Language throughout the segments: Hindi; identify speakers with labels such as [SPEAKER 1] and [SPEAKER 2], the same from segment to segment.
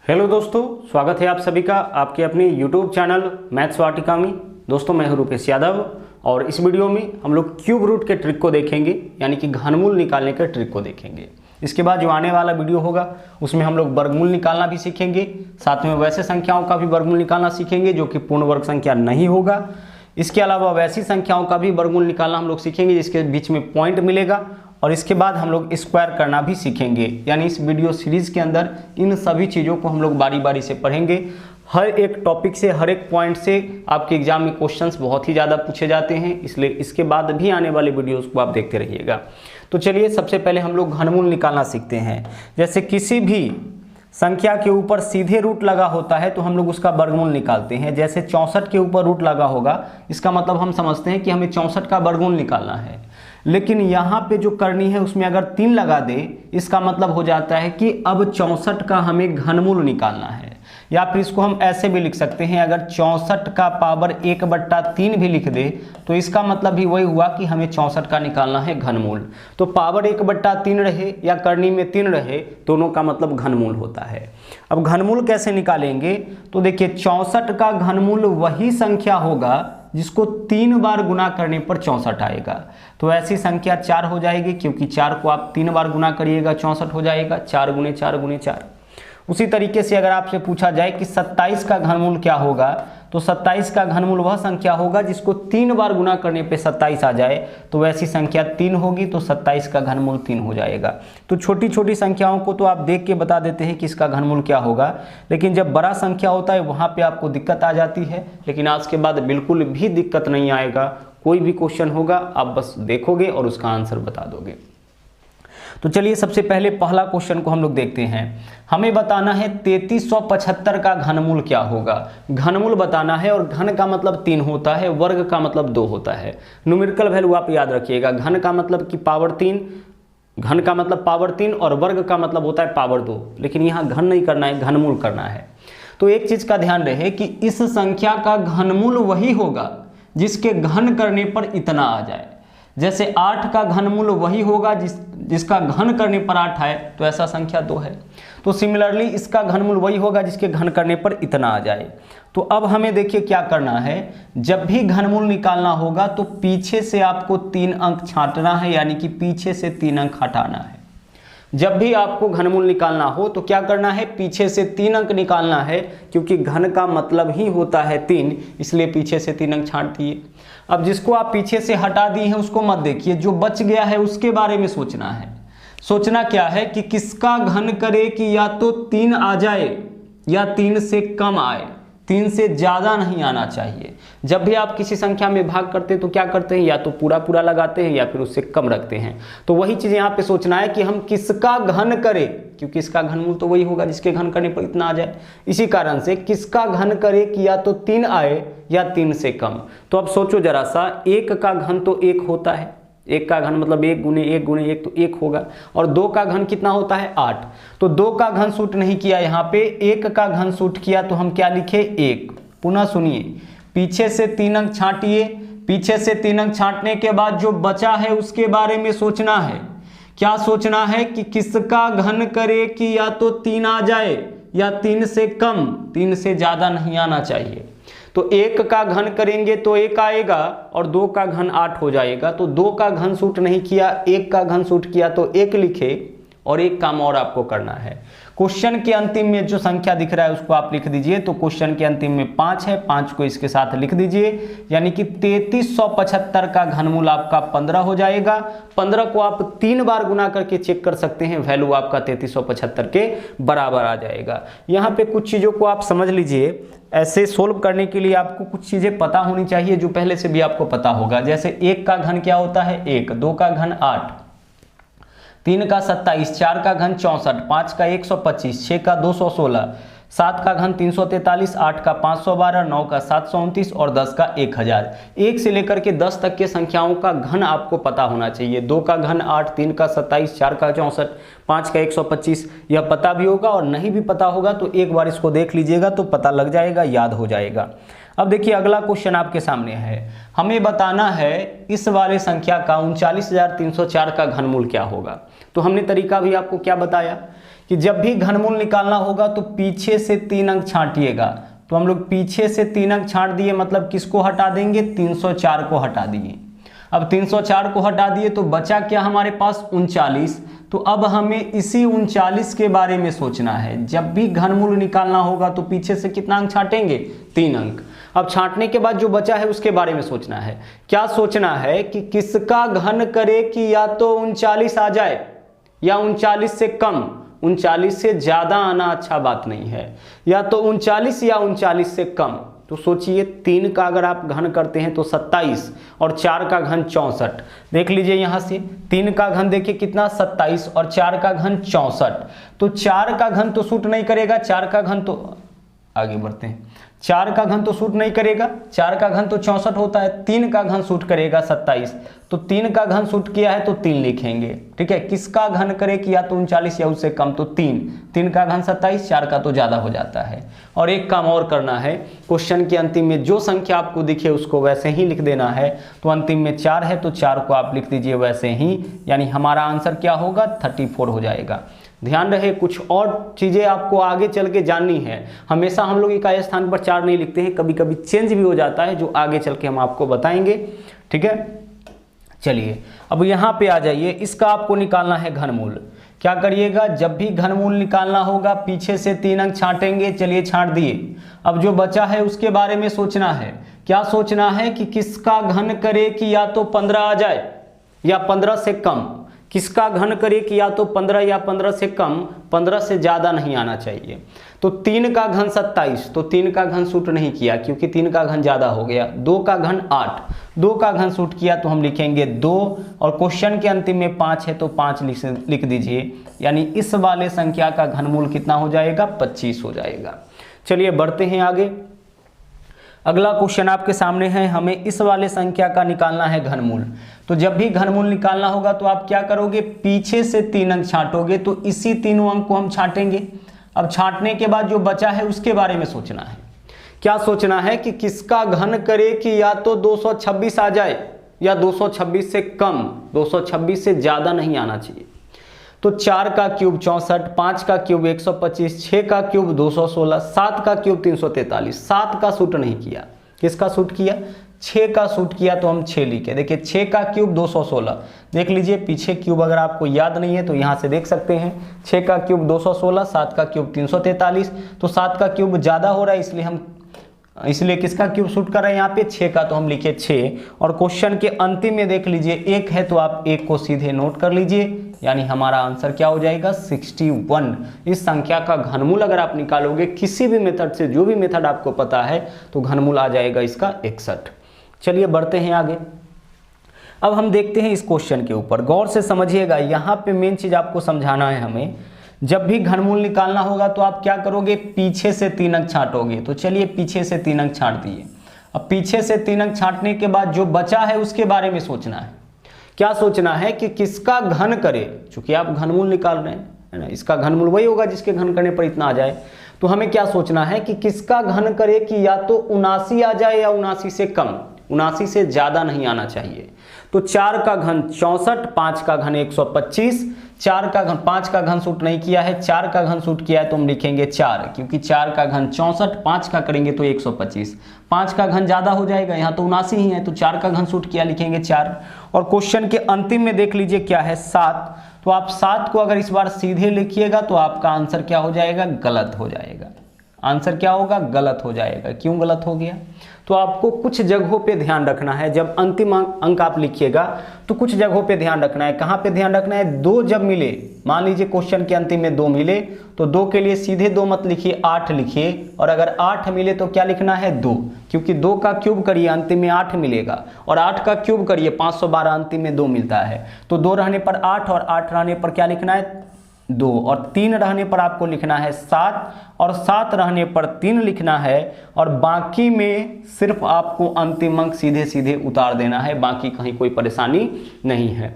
[SPEAKER 1] हेलो दोस्तों, स्वागत है आप सभी का आपके अपने यूट्यूब चैनल मैथ्स वाटिका में। दोस्तों मैं हूं रूपेश यादव और इस वीडियो में हम लोग क्यूब रूट के ट्रिक को देखेंगे, यानी कि घनमूल निकालने के ट्रिक को देखेंगे। इसके बाद जो आने वाला वीडियो होगा उसमें हम लोग वर्गमूल निकालना भी सीखेंगे, साथ में वैसे संख्याओं का भी वर्गमूल निकालना सीखेंगे जो कि पूर्ण वर्ग संख्या नहीं होगा। इसके अलावा वैसी संख्याओं का भी वर्गमूल निकालना हम लोग सीखेंगे जिसके बीच में पॉइंट मिलेगा, और इसके बाद हम लोग स्क्वायर करना भी सीखेंगे। यानी इस वीडियो सीरीज के अंदर इन सभी चीज़ों को हम लोग बारी बारी से पढ़ेंगे। हर एक टॉपिक से, हर एक पॉइंट से आपके एग्जाम में क्वेश्चंस बहुत ही ज़्यादा पूछे जाते हैं, इसलिए इसके बाद भी आने वाले वीडियोस को आप देखते रहिएगा। तो चलिए सबसे पहले हम लोग घनमूल निकालना सीखते हैं। जैसे किसी भी संख्या के ऊपर सीधे रूट लगा होता है तो हम लोग उसका वर्गमूल निकालते हैं। जैसे 64 के ऊपर रूट लगा होगा, इसका मतलब हम समझते हैं कि हमें 64 का वर्गमूल निकालना है। लेकिन यहाँ पे जो करनी है उसमें अगर 3 लगा दे, इसका मतलब हो जाता है कि अब 64 का हमें घनमूल निकालना है। या फिर इसको हम ऐसे भी लिख सकते हैं, अगर 64 का पावर 1/3 भी लिख दे तो इसका मतलब भी वही हुआ कि हमें 64 का निकालना है घनमूल। तो पावर 1/3 रहे या करनी में 3 रहे, दोनों का मतलब घनमूल होता है। अब घनमूल कैसे निकालेंगे, तो देखिए 64 का घनमूल वही संख्या होगा जिसको 3 बार गुना करने पर 64 आएगा। तो ऐसी संख्या 4 हो जाएगी, क्योंकि 4 को आप 3 बार गुना करिएगा 64 हो जाएगा, 4 गुने 4 गुने 4। उसी तरीके से अगर आपसे पूछा जाए कि 27 का घनमूल क्या होगा, तो 27 का घनमूल वह संख्या होगा जिसको 3 बार गुना करने पे 27 आ जाए। तो वैसी संख्या 3 होगी, तो 27 का घनमूल 3 हो जाएगा। तो छोटी छोटी संख्याओं को तो आप देख के बता देते हैं कि इसका घनमूल क्या होगा, लेकिन जब बड़ा संख्या होता है वहाँ पे आपको दिक्कत आ जाती है। लेकिन आज के बाद बिल्कुल भी दिक्कत नहीं आएगा। कोई भी क्वेश्चन होगा आप बस देखोगे और उसका आंसर बता दोगे। तो चलिए सबसे पहले पहला क्वेश्चन को हम लोग देखते हैं। हमें बताना है 3375 का घनमूल क्या होगा। घनमूल बताना है, और घन का मतलब 3 होता है, वर्ग का मतलब 2 होता है। न्यूमेरिकल वैल्यू आप याद रखिएगा, घन का मतलब कि पावर 3, घन का मतलब पावर 3 और वर्ग का मतलब होता है पावर 2। लेकिन यहाँ घन नहीं करना है, घनमूल करना है। तो एक चीज का ध्यान रहे कि इस संख्या का घनमूल वही होगा जिसके घन करने पर इतना आ जाए। जैसे 8 का घनमूल वही होगा जिसका घन करने पर 8 आए, तो ऐसा संख्या 2 है। तो सिमिलरली इसका घनमूल वही होगा जिसके घन करने पर इतना आ जाए। तो अब हमें देखिए क्या करना है, जब भी घनमूल निकालना होगा तो पीछे से आपको 3 अंक छांटना है, यानी कि पीछे से 3 अंक हटाना है। जब भी आपको घनमूल निकालना हो तो क्या करना है, पीछे से 3 अंक निकालना है, क्योंकि घन का मतलब ही होता है 3, इसलिए पीछे से 3 अंक छांट दिए। अब जिसको आप पीछे से हटा दिए हैं उसको मत देखिए, जो बच गया है उसके बारे में सोचना है। सोचना क्या है कि किसका घन करे कि या तो 3 आ जाए या 3 से कम आए, 3 से ज़्यादा नहीं आना चाहिए। जब भी आप किसी संख्या में भाग करते हैं तो क्या करते हैं, या तो पूरा पूरा लगाते हैं या फिर उससे कम रखते हैं। तो वही चीज़ यहाँ पे सोचना है कि हम किसका घन करें, क्योंकि इसका घनमूल तो वही होगा जिसके घन करने पर इतना आ जाए। इसी कारण से किसका घन करे कि या तो 3 आए या 3 से कम। तो अब सोचो जरा सा, 1 का घन तो 1 होता है, 1 का घन मतलब 1 गुने 1 गुने 1 तो 1 होगा, और 2 का घन कितना होता है 8। तो 2 का घन सूट नहीं किया यहाँ पे, 1 का घन सूट किया, तो हम क्या लिखे 1। पुनः सुनिए, पीछे से 3 अंक छांटिए, पीछे से 3 अंक छांटने के बाद जो बचा है उसके बारे में सोचना है। क्या सोचना है कि किसका घन करे कि या तो 3 आ जाए या 3 से कम, 3 से ज़्यादा नहीं आना चाहिए। तो 1 का घन करेंगे तो 1 आएगा, और 2 का घन 8 हो जाएगा। तो 2 का घन सूट नहीं किया, 1 का घन सूट किया, तो 1 लिखे। और एक काम और आपको करना है, क्वेश्चन के अंतिम में जो संख्या दिख रहा है उसको आप लिख दीजिए। तो क्वेश्चन के अंतिम में 5 है, 5 को इसके साथ लिख दीजिए, यानी कि 3375 का घनमूल आपका 15 हो जाएगा। 15 को आप 3 बार गुना करके चेक कर सकते हैं, वैल्यू आपका 3375 के बराबर आ जाएगा। यहाँ पे कुछ चीज़ों को आप समझ लीजिए। ऐसे सोल्व करने के लिए आपको कुछ चीज़ें पता होनी चाहिए जो पहले से भी आपको पता होगा। जैसे 1 का घन क्या होता है 1, 2 का घन 8, 3 का 27, 4 का घन 64, 5 का 125, 6 का 216, 7 का घन 343, 8 का 512, 9 का 729 और 10 का 1000। 1 से लेकर के 10 तक के संख्याओं का घन आपको पता होना चाहिए। 2 का घन 8, 3 का 27, 4 का 64, 5 का 125, यह पता भी होगा, और नहीं भी पता होगा तो एक बार इसको देख लीजिएगा तो पता लग जाएगा, याद हो जाएगा। अब देखिए अगला क्वेश्चन आपके सामने है, हमें बताना है इस वाले संख्या का 39304 का घनमूल क्या होगा। तो हमने तरीका भी आपको क्या बताया कि जब भी घनमूल निकालना होगा तो पीछे से 3 अंक छांटिएगा। तो हम लोग पीछे से 3 अंक छांट दिए, मतलब किसको हटा देंगे, 304 को हटा दिए। अब 304 को हटा दिए तो बचा क्या हमारे पास, 39। तो अब हमें इसी 39 के बारे में सोचना है। जब भी घनमूल निकालना होगा तो पीछे से कितना अंक छांटेंगे, 3 अंक। अब छांटने के बाद जो बचा है उसके बारे में सोचना है। क्या सोचना है कि किसका घन करे कि या तो 39 आ जाए या 39 से कम। 39 से ज्यादा आना अच्छा बात नहीं है, या तो 39 या 39 से कम। तो सोचिए 3 का अगर आप घन करते हैं तो 27 और 4 का घन 64। देख लीजिए यहाँ से 3 का घन देखिए कितना, 27 और 4 का घन 64। तो 4 का घन तो सूट नहीं करेगा, 4 का घन तो, आगे बढ़ते हैं, 4 का घन तो सूट नहीं करेगा, 4 का घन तो 64 होता है। 3 का घन सूट करेगा 27। तो 3 का घन सूट किया है तो 3 लिखेंगे। ठीक है, किसका घन करे कि या तो 39 या उससे कम, तो 3 का घन 27, 4 का तो ज्यादा हो जाता है। और एक काम और करना है, क्वेश्चन के अंतिम में जो संख्या आपको दिखे उसको वैसे ही लिख देना है। तो अंतिम में 4 है तो 4 को आप लिख दीजिए वैसे ही, यानी हमारा आंसर क्या होगा, 34 हो जाएगा। ध्यान रहे कुछ और चीजें आपको आगे चल के जाननी है। हमेशा हम लोग इकाई स्थान पर 4 नहीं लिखते हैं, कभी कभी चेंज भी हो जाता है, जो आगे चल के हम आपको बताएंगे। ठीक है, चलिए अब यहाँ पे आ जाइए। इसका आपको निकालना है घनमूल। क्या करिएगा, जब भी घनमूल निकालना होगा पीछे से 3 अंक छांटेंगे। चलिए छांट दिए। अब जो बचा है उसके बारे में सोचना है। क्या सोचना है कि किसका घन करे कि या तो 15 आ जाए या 15 से कम। किसका घन करे कि या तो 15 या 15 से कम, 15 से ज्यादा नहीं आना चाहिए। तो 3 का घन 27, तो 3 का घन सूट नहीं किया क्योंकि 3 का घन ज्यादा हो गया। 2 का घन 8, 2 का घन सूट किया तो हम लिखेंगे 2। और क्वेश्चन के अंतिम में 5 है तो 5 लिख दीजिए, यानी इस वाले संख्या का घनमूल कितना हो जाएगा, 25 हो जाएगा। चलिए बढ़ते हैं आगे। अगला क्वेश्चन आपके सामने है, हमें इस वाले संख्या का निकालना है घनमूल। तो जब भी घनमूल निकालना होगा तो आप क्या करोगे, पीछे से 3 अंक छांटोगे। तो इसी तीनों अंक को हम छांटेंगे। अब छांटने के बाद जो बचा है उसके बारे में सोचना है। क्या सोचना है कि किसका घन करे कि या तो 226 आ जाए या 226 से कम, 226 से ज्यादा नहीं आना चाहिए। तो 4 का क्यूब 64, 5 का क्यूब 125, 6 का क्यूब 216, 7 का क्यूब 343। 7 का सूट नहीं किया, किसका सूट किया, 6 का सूट किया तो हम 6 लिखे। देखिए 6 का क्यूब 216, देख लीजिए पीछे क्यूब अगर आपको याद नहीं है तो यहाँ से देख सकते हैं। 6 का क्यूब 216, 7 का क्यूब 343। तो 7 का क्यूब ज़्यादा हो रहा है इसलिए किसका क्यूब शूट कर रहे हैं यहाँ पे, 6 का, तो हम लिखे 6। और क्वेश्चन के अंतिम में देख लीजिए 1 है तो आप 1 को सीधे नोट कर लीजिए, यानी हमारा आंसर क्या हो जाएगा, 61। इस संख्या का घनमूल अगर आप निकालोगे किसी भी मेथड से, जो भी मेथड आपको पता है, तो घनमूल आ जाएगा इसका 61। चलिए बढ़ते हैं आगे। अब हम देखते हैं इस क्वेश्चन के ऊपर, गौर से समझिएगा। यहाँ पे मेन चीज आपको समझाना है हमें। जब भी घनमूल निकालना होगा तो आप क्या करोगे, पीछे से 3 अंक छांटोगे। तो चलिए पीछे से 3 अंक छांट दिए। अब पीछे से 3 अंक छांटने के बाद जो बचा है उसके बारे में सोचना है। क्या सोचना है कि किसका घन करे, चूंकि आप घनमूल निकाल रहे हैं, है ना, इसका घनमूल वही होगा जिसके घन करने पर इतना आ जाए। तो हमें क्या सोचना है कि किसका घन करे कि या तो 79 आ जाए या 79 से कम, 79 से ज्यादा नहीं आना चाहिए। तो 4 का घन 64, 5 का घन 125, 4 का घन, 5 का घन सूट नहीं किया है, 4 का घन सूट किया है तो हम लिखेंगे 4, क्योंकि 4 का घन 64, 5 का करेंगे तो 125। 5 का घन ज्यादा हो जाएगा, यहाँ तो 79 ही है, तो 4 का घन सूट किया, लिखेंगे 4। और क्वेश्चन के अंतिम में देख लीजिए क्या है, 7। तो आप 7 को अगर इस बार सीधे लिखिएगा तो आपका आंसर क्या हो जाएगा, गलत हो जाएगा। आंसर क्या होगा, गलत हो जाएगा। क्यों गलत हो गया, तो आपको कुछ जगहों पे ध्यान रखना है। जब अंतिम अंक आप लिखिएगा तो कुछ जगहों पे ध्यान रखना है। कहाँ पे ध्यान रखना है, 2 जब मिले, मान लीजिए क्वेश्चन के अंतिम में 2 मिले तो 2 के लिए सीधे 2 मत लिखिए, 8 लिखिए। और अगर 8 मिले तो क्या लिखना है, 2, क्योंकि 2 का क्यूब करिए अंतिम में 8 मिलेगा, और 8 का क्यूब करिए 512, अंतिम में 2 मिलता है। तो 2 रहने पर 8 और 8 रहने पर क्या लिखना है, 2, और 3 रहने पर आपको लिखना है 7, और 7 रहने पर 3 लिखना है। और बाकी में सिर्फ आपको अंतिम अंक सीधे सीधे उतार देना है, बाकी कहीं कोई परेशानी नहीं है।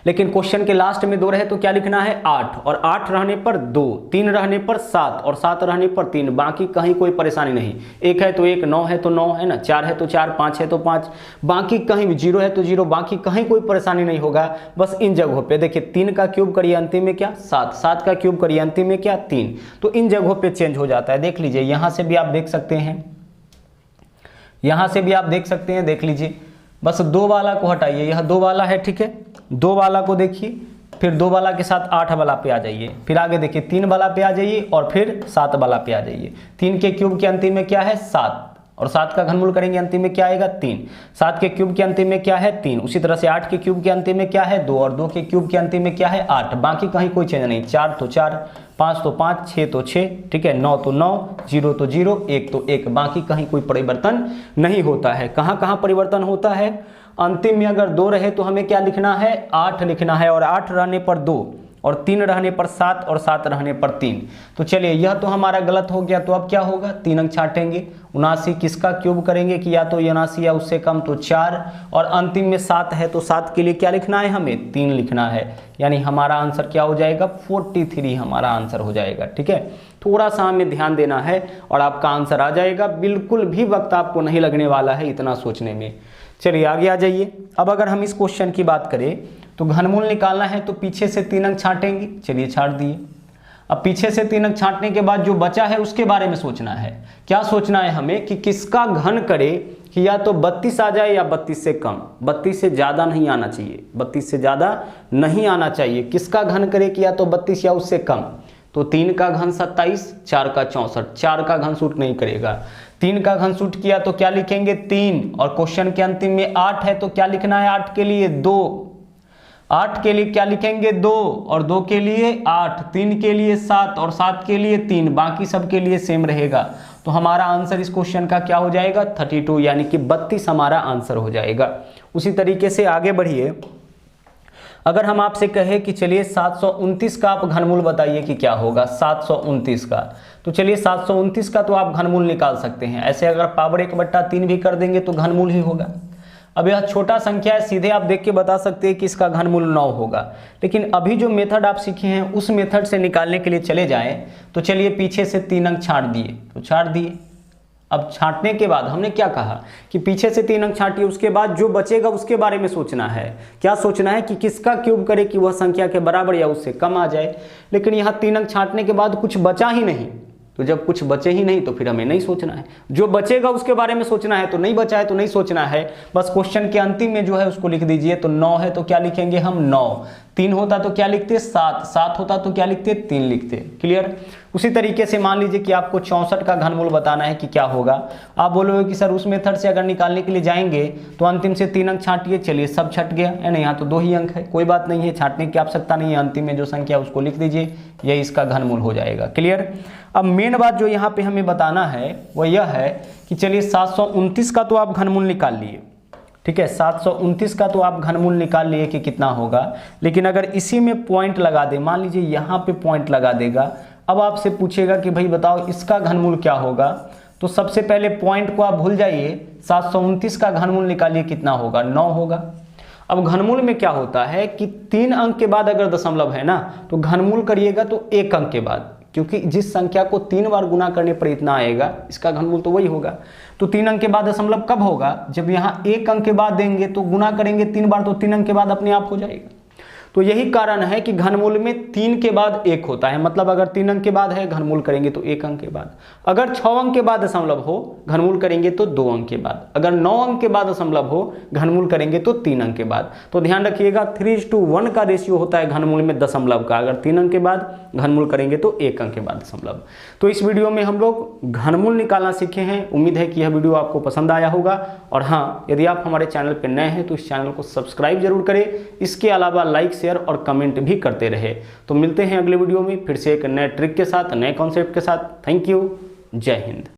[SPEAKER 1] लेकिन क्वेश्चन के लास्ट में 2 रहे तो क्या लिखना है 8, और 8 रहने पर 2, 3 रहने पर 7 और 7 रहने पर 3, बाकी कहीं कोई परेशानी नहीं। 1 है तो 1, 9 है तो 9 है ना, 4 है तो 4, 5 है तो 5, बाकी कहीं भी 0 है तो 0, बाकी कहीं कोई परेशानी नहीं होगा। बस इन जगहों पे देखिए 3 का क्यूब करिए अंतिम में क्या 7, 7 का क्यूब करिए अंतिम में क्या 3, तो इन जगहों पे चेंज हो जाता है। देख लीजिए यहां से भी आप देख सकते हैं, यहां से भी आप देख सकते हैं, देख लीजिए बस 2 वाला को हटाइए, यह 2 वाला है ठीक है, 2 वाला को देखिए, फिर 2 वाला के साथ 8 वाला पे आ जाइए, फिर आगे देखिए 3 वाला पे आ जाइए और फिर 7 वाला पे आ जाइए। 3 के क्यूब के अंतिम में क्या है 7, और 7 का घनमूल करेंगे अंतिम में क्या आएगा 3, 7 के क्यूब के अंतिम में क्या है 3, उसी तरह से 8 के क्यूब के अंतिम में क्या है 2, और 2 के क्यूब के अंतिम में क्या है 8, बाकी कहीं कोई चेंज नहीं। 4 तो 4, 5 तो 5, 6 तो 6, ठीक है, 9 तो 9, 0 तो 0, 1 तो 1, बाकी कहीं कोई परिवर्तन नहीं होता है। कहाँ कहाँ परिवर्तन होता है, अंतिम में अगर 2 रहे तो हमें क्या लिखना है 8 लिखना है, और 8 रहने पर 2, और 3 रहने पर 7, और 7 रहने पर 3। तो चलिए यह तो हमारा गलत हो गया, तो अब क्या होगा 3 अंक छाटेंगे, 79 किसका क्यूब करेंगे कि या तो 79 या उससे कम तो 4, और अंतिम में 7 है तो 7 के लिए क्या लिखना है हमें 3 लिखना है, यानी हमारा आंसर क्या हो जाएगा 43 हमारा आंसर हो जाएगा। ठीक है, थोड़ा सा हमें ध्यान देना है और आपका आंसर आ जाएगा, बिल्कुल भी वक्त आपको नहीं लगने वाला है इतना सोचने में। चलिए आगे आ जाइए। अब अगर हम इस क्वेश्चन की बात करें तो घनमूल निकालना है तो पीछे से 3 अंक छाटेंगे, चलिए छाट दिए। अब पीछे से 3 अंक छाटने के बाद जो बचा है उसके बारे में सोचना है। क्या सोचना है हमें कि किसका घन करे कि या तो 32 आ जाए या 32 से कम, 32 से ज़्यादा नहीं आना चाहिए, 32 से ज़्यादा नहीं आना चाहिए। किसका घन करे कि या तो 32 या उससे कम, तो 3 का घन 27, 4 का 64, 4 का घन सूट नहीं करेगा। 3 का घन सूट किया तो क्या लिखेंगे 3, और क्वेश्चन के अंतिम में 8 है तो क्या लिखना है 8 के लिए 2, 8 के लिए क्या लिखेंगे 2, और 2 के लिए 8, 3 के लिए 7 और 7 के लिए 3, बाकी सब के लिए सेम रहेगा। तो हमारा आंसर इस क्वेश्चन का क्या हो जाएगा 32, यानी कि 32 हमारा आंसर हो जाएगा। उसी तरीके से आगे बढ़िए। अगर हम आपसे कहें कि चलिए 729 का आप घनमूल बताइए कि क्या होगा 729 का, तो चलिए 729 का तो आप घनमूल निकाल सकते हैं। ऐसे अगर पावर 1/3 भी कर देंगे तो घनमूल ही होगा। अब यह छोटा संख्या है, सीधे आप देख के बता सकते हैं कि इसका घनमूल 9 होगा, लेकिन अभी जो मेथड आप सीखे हैं उस मेथड से निकालने के लिए चले जाएं तो चलिए पीछे से 3 अंक छाट दिए, तो छाट दिए। अब छांटने के बाद हमने क्या कहा कि पीछे से 3 अंक छाटिए, उसके बाद जो बचेगा उसके बारे में सोचना है। क्या सोचना है कि किसका क्यूब करे कि वह संख्या के बराबर या उससे कम आ जाए। लेकिन यहाँ 3 अंक छांटने के बाद कुछ बचा ही नहीं, तो जब कुछ बचे ही नहीं तो फिर हमें नहीं सोचना है। जो बचेगा उसके बारे में सोचना है, तो नहीं बचा है तो नहीं सोचना है, बस क्वेश्चन के अंतिम में जो है उसको लिख दीजिए। तो 9 है तो क्या लिखेंगे हम 9, 3 होता तो क्या लिखते 7, 7 होता तो क्या लिखते 3 लिखते। क्लियर। उसी तरीके से मान लीजिए कि आपको 64 का घनमूल बताना है कि क्या होगा। आप बोलोगे कि सर उस मेथड से अगर निकालने के लिए जाएंगे तो अंतिम से 3 अंक छाटिए, चलिए सब छट गया है ना, यहाँ तो 2 ही अंक है, कोई बात नहीं है, छाटने की आवश्यकता नहीं है। अंतिम में जो संख्या उसको लिख दीजिए, यही इसका घनमूल हो जाएगा। क्लियर। अब मेन बात जो यहाँ पे हमें बताना है वो यह है कि चलिए 729 का तो आप घनमूल निकाल लिए, ठीक है, 729 का तो आप घनमूल निकाल लिए कि कितना होगा। लेकिन अगर इसी में पॉइंट लगा दे, मान लीजिए यहाँ पे पॉइंट लगा देगा, अब आपसे पूछेगा कि भाई बताओ इसका घनमूल क्या होगा, तो सबसे पहले पॉइंट को आप भूल जाइए, 729 का घनमूल निकालिए कितना होगा 9 होगा। अब घनमूल में क्या होता है कि 3 अंक के बाद अगर दशमलव है ना तो घनमूल करिएगा तो 1 अंक के बाद, क्योंकि जिस संख्या को 3 बार गुना करने पर इतना आएगा इसका घनमूल तो वही होगा। तो 3 अंक के बाद दशमलव कब होगा, जब यहाँ 1 अंक के बाद देंगे तो गुना करेंगे 3 बार, तो 3 अंक के बाद अपने आप हो जाएगा। तो यही कारण है कि घनमूल में 3 के बाद 1 होता है, मतलब अगर 3 अंक के बाद है घनमूल करेंगे तो 1 अंक के बाद, अगर 6 अंक के बाद दशमलव हो घनमूल करेंगे तो 2 अंक के बाद, अगर 9 अंक के बाद दशमलव हो घनमूल करेंगे तो 3 अंक के बाद। तो ध्यान रखिएगा 3:1 का रेशियो होता है घनमूल में दशमलव का, अगर 3 अंक के बाद घनमूल करेंगे तो 1 अंक के बाद दशमलव। तो इस वीडियो में हम लोग घनमूल निकालना सीखे हैं। उम्मीद है कि यह वीडियो आपको पसंद आया होगा, और हाँ, यदि आप हमारे चैनल पर नए हैं तो इस चैनल को सब्सक्राइब जरूर करें। इसके अलावा लाइक, शेयर और कमेंट भी करते रहे। तो मिलते हैं अगले वीडियो में फिर से एक नए ट्रिक के साथ, नए कॉन्सेप्ट के साथ। थैंक यू, जय हिंद।